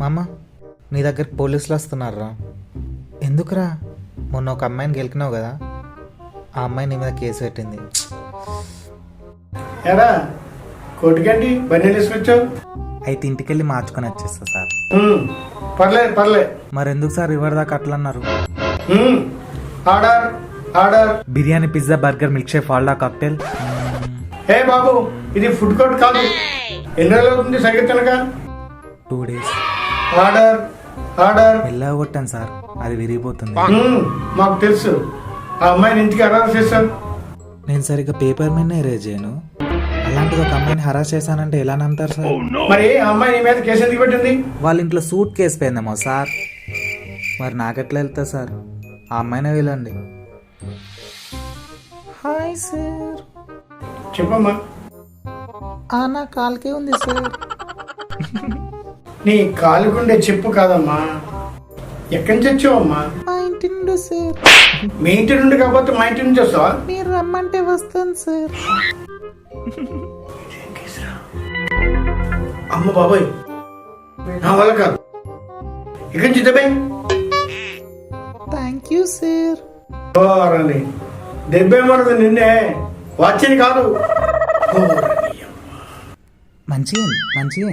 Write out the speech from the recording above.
మామ నీ దగ్గరికి పోలీసులు వస్తున్నారా? ఎందుకురా? మొన్న ఒక అమ్మాయిని గెలికినావు కదా, ఆ అమ్మాయి నీ మీద కేసు పెట్టింది. ఎరా కోటికండి బండి తీసుకొచ్చావు? అయితే ఇంటికి వెళ్ళి మార్చుకొని వచ్చేస్తా సార్. పర్లేదు పర్లేదు. మరి ఎందుకు సార్ ఇవ్వరు దాకా అట్లా అన్నారు? Order order. Biryani, pizza, burger, milkshake, falooda, cocktail. ఏ బాబు, ఇది ఫుడ్ కోర్ట్ కాదు. ఎన్ని రోజులు అవుతుంది సరిగ్గా తినక? 2 days. Order order. మెల్లగా కొట్టాను సార్, అది విరిగిపోతుంది. మాకు తెలుసు. ఆ అమ్మాయిని ఇంటికి అరెస్ట్ చేశాను. నేను సరిగ్గా పేపర్ మీద ఎరేజ్ చేయను, అలాంటిది ఒక అమ్మాయిని హరాస్ చేశానంటే ఎలా నమ్ముతారు సార్? మరి ఆ అమ్మాయి నీ మీద కేసు ఎందుకు పెట్టింది? వాళ్ళ ఇంట్లో సూట్ కేసు పోయిందేమో సార్. మరి నాకెట్లా వెళ్తా సార్? ఆ అమ్మాయినే వెళ్ళండి. Hi sir. చెప్పమ్మా. నా కాల్కే ఉంది సార్. నీ కాలుకుండే చెప్పు కాదమ్మా, ఎక్కడి నుంచి వచ్చావమ్మా? మా ఇంటి నుండి సార్. మీ ఇంటి నుండి కాకపోతే మా ఇంటి నుంచి వస్తావా? మీరు రమ్మంటే వస్తాను సార్. అమ్మ బాబాయ్, నా వల్ల కాదు. ఇక్కడి నుంచి దెబ్బే. Thank you sir. దెబ్బేమన్నది నిన్నే, వాచ్యని కాదు. మంచిగా మంచిగా